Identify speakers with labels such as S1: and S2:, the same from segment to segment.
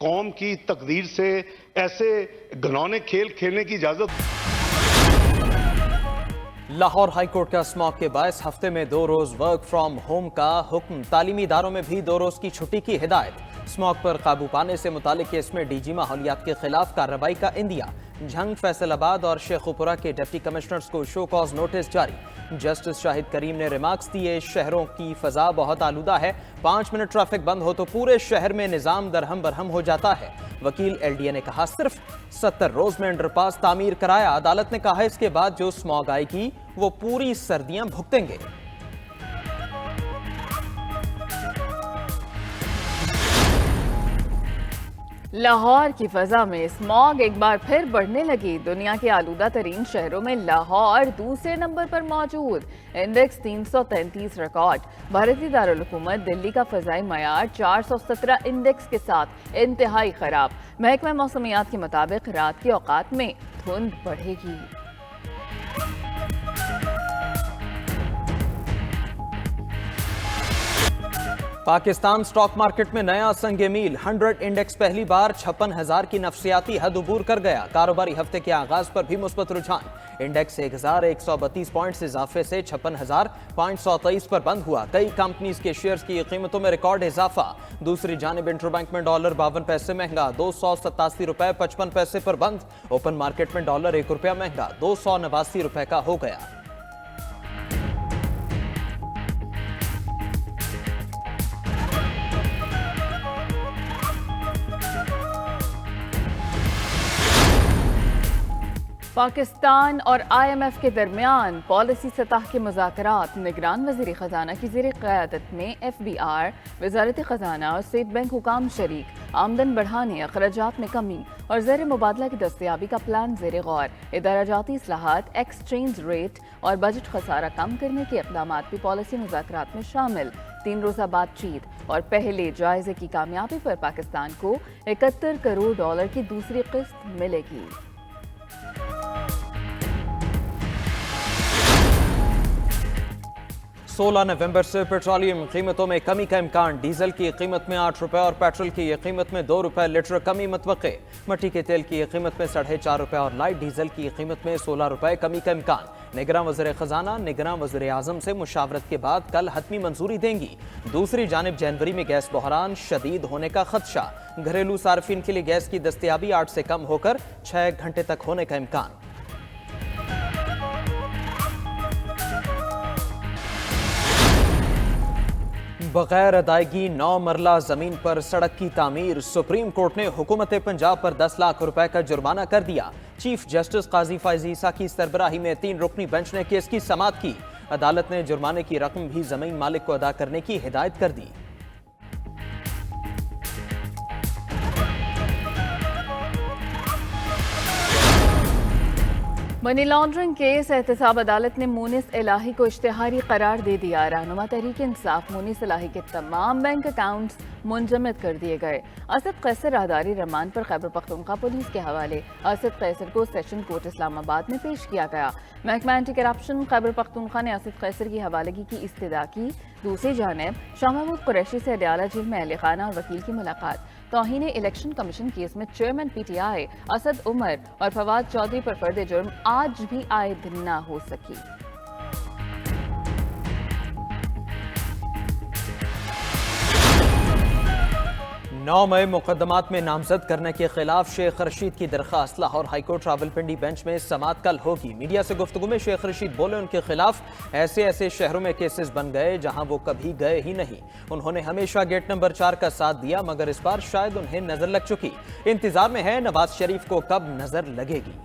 S1: قوم کی تقدیر سے ایسے گھنونے کھیل کھیلنے کی اجازت؟
S2: لاہور ہائی کورٹ کا اسموگ کے باعث ہفتے میں 2 روز ورک فرام ہوم کا حکم، تعلیمی اداروں میں بھی 2 روز کی چھٹی کی ہدایت۔ اسموگ پر قابو پانے سے متعلق کیس میں ڈی جی ماحولیات کے خلاف کارروائی کا عندیہ، جھنگ، فیصل آباد اور شیخوپورہ کے ڈپٹی کمشنرز کو شو کاز نوٹس جاری۔ جسٹس شاہد کریم نے ریمارکس دیے، شہروں کی فضا بہت آلودہ ہے، 5 منٹ ٹریفک بند ہو تو پورے شہر میں نظام درہم برہم ہو جاتا ہے۔ وکیل ایل ڈی اے نے کہا صرف 70 روز میں انڈر پاس تعمیر کرایا، عدالت نے کہا اس کے بعد جو اسموگ آئے گی وہ پوری سردیاں بھگتیں گے۔
S3: لاہور کی فضا میں اسموگ ایک بار پھر بڑھنے لگی، دنیا کے آلودہ ترین شہروں میں لاہور دوسرے نمبر پر موجود، انڈیکس 333 ریکارڈ۔ بھارتی دارالحکومت دلی کا فضائی معیار 417 انڈیکس کے ساتھ انتہائی خراب۔ محکمہ موسمیات کے مطابق رات کے اوقات میں دھند بڑھے گی۔
S2: پاکستان سٹاک مارکیٹ میں نیا سنگ میل، 100 انڈیکس پہلی بار 56,000 کی نفسیاتی حد عبور کر گیا۔ کاروباری ہفتے کے آغاز پر بھی مثبت رجحان، انڈیکس 1132 پوائنٹس اضافے سے 56,523 پر بند ہوا۔ کئی کمپنیز کے شیئرز کی قیمتوں میں ریکارڈ اضافہ۔ دوسری جانب انٹر بینک میں ڈالر 52 پیسے مہنگا، 287 روپے 55 پیسے پر بند۔ اوپن مارکیٹ میں ڈالر 1 روپیہ مہنگا، 289 روپے کا ہو گیا۔
S3: پاکستان اور آئی ایم ایف کے درمیان پالیسی سطح کے مذاکرات، نگران وزیر خزانہ کی زیر قیادت میں ایف بی آر، وزارت خزانہ اور اسٹیٹ بینک حکام شریک، آمدن بڑھانے، اخراجات میں کمی اور زیر مبادلہ کی دستیابی کا پلان زیر غور، ادارہ جاتی اصلاحات، ایکسچینج ریٹ اور بجٹ خسارہ کم کرنے کے اقدامات بھی پالیسی مذاکرات میں شامل۔ 3 روزہ بات چیت اور پہلے جائزے کی کامیابی پر پاکستان کو 71 کروڑ ڈالر کی دوسری قسط ملے گی۔
S2: 16 نومبر سے پیٹرولیم قیمتوں میں کمی کا امکان، ڈیزل کی قیمت میں 8 روپے اور پیٹرول کی قیمت میں 2 روپے لیٹر کمی متوقع۔ مٹی کے تیل کی قیمت میں 4.5 روپے اور لائٹ ڈیزل کی قیمت میں 16 روپے کمی کا امکان۔ نگراں وزیر خزانہ نگراں وزیر اعظم سے مشاورت کے بعد کل حتمی منظوری دیں گی۔ دوسری جانب جنوری میں گیس بحران شدید ہونے کا خدشہ، گھریلو صارفین کے لیے گیس کی دستیابی 8 سے کم ہو کر 6 گھنٹے تک ہونے کا امکان۔ بغیر ادائیگی 9 مرلہ زمین پر سڑک کی تعمیر، سپریم کورٹ نے حکومت پنجاب پر 10 لاکھ روپے کا جرمانہ کر دیا۔ چیف جسٹس قاضی فائز عیسیٰ کی سربراہی میں 3 رکنی بینچ نے کیس کی سماعت کی۔ عدالت نے جرمانے کی رقم بھی زمین مالک کو ادا کرنے کی ہدایت کر دی۔
S3: منی لانڈرنگ کیس، احتساب عدالت نے مونس الہی کو اشتہاری قرار دے دیا۔ رہنما تحریک انصاف مونس الہی کے تمام بینک اکاؤنٹس منجمد کر دیے گئے۔ اسد قیصر راہداری ریمانڈ پر خیبر پختونخوا پولیس کے حوالے، اسد قیصر کو سیشن کورٹ اسلام آباد میں پیش کیا گیا۔ محکمہ اینٹی کرپشن خیبر پختونخوا نے اسد قیصر کی حوالگی کی استدعا کی۔ دوسری جانب شاہ محمود قریشی سے اڈیالہ جیل میں اہل خانہ اور وکیل کی ملاقات۔ توہین الیکشن کمیشن کیس میں chairman P T I Asad Umar اور فواد چودھری پر فرد جرم آج بھی عائد نہ ہو سکی۔
S2: 9 مئی مقدمات میں نامزد کرنے کے خلاف شیخ رشید کی درخواست، Lahore high court Rawalpindi bench میں سماعت کل ہوگی۔ میڈیا سے گفتگو میں شیخ رشید بولے ان کے خلاف ایسے شہروں میں کیسز بن گئے جہاں وہ کبھی گئے ہی نہیں۔ انہوں نے ہمیشہ گیٹ نمبر 4 کا ساتھ دیا، مگر اس بار شاید انہیں نظر لگ چکی۔ انتظار میں ہے نواز شریف کو کب نظر لگے گی۔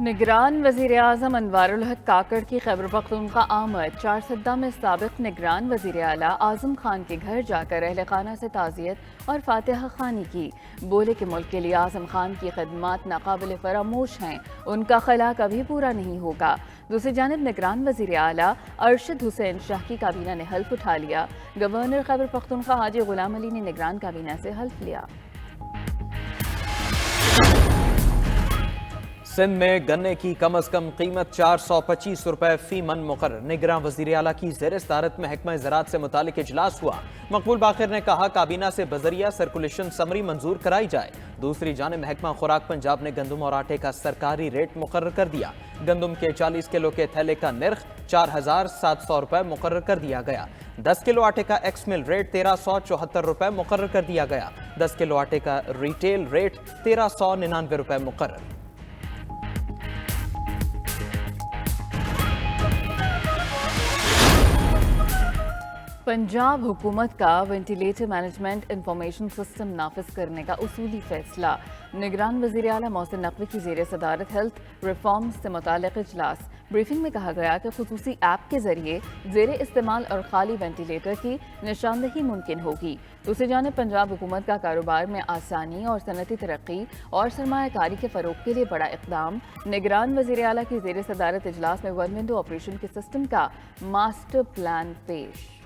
S3: نگران وزیر اعظم انوار الحق کاکڑ کی خیبر پختونخوا آمد، چارسدہ میں سابق نگران وزیر اعلیٰ اعظم خان کے گھر جا کر اہل خانہ سے تعزیت اور فاتحہ خوانی کی۔ بولے کہ ملک کے لیے اعظم خان کی خدمات ناقابل فراموش ہیں، ان کا خلا کبھی پورا نہیں ہوگا۔ دوسری جانب نگران وزیر اعلیٰ ارشد حسین شاہ کی کابینہ نے حلف اٹھا لیا۔ گورنر خیبر پختونخوا حاجی غلام علی نے نگران کابینہ سے حلف لیا۔
S2: سندھ میں گنے کی کم از کم قیمت 425 روپے فی من مقرر۔ نگراں وزیر اعلیٰ کی زیر صدارت میں محکمہ زراعت سے متعلق اجلاس ہوا۔ مقبول باقر نے کہا کابینہ سے بذریعہ سرکولیشن سمری منظور کرائی جائے۔ دوسری جانب محکمہ خوراک پنجاب نے گندم اور آٹے کا سرکاری ریٹ مقرر کر دیا۔ گندم کے 40 کلو کے تھیلے کا نرخ 4700 روپے مقرر کر دیا گیا۔ 10 کلو آٹے کا ایکس مل ریٹ 1374 روپے مقرر کر دیا گیا۔ 10 کلو آٹے کا ریٹیل ریٹ 1399 روپے مقرر۔
S3: پنجاب حکومت کا وینٹیلیٹر مینجمنٹ انفارمیشن سسٹم نافذ کرنے کا اصولی فیصلہ۔ نگران وزیر اعلیٰ محسن نقوی کی زیر صدارت ہیلتھ ریفارمز سے متعلق اجلاس۔ بریفنگ میں کہا گیا کہ خصوصی ایپ کے ذریعے زیر استعمال اور خالی وینٹیلیٹر کی نشاندہی ممکن ہوگی۔ دوسری جانب پنجاب حکومت کا کاروبار میں آسانی اور صنعتی ترقی اور سرمایہ کاری کے فروغ کے لیے بڑا اقدام۔ نگران وزیر اعلیٰ کی زیر صدارت اجلاس میں ون ونڈو آپریشن کے سسٹم کا ماسٹر پلان پیش۔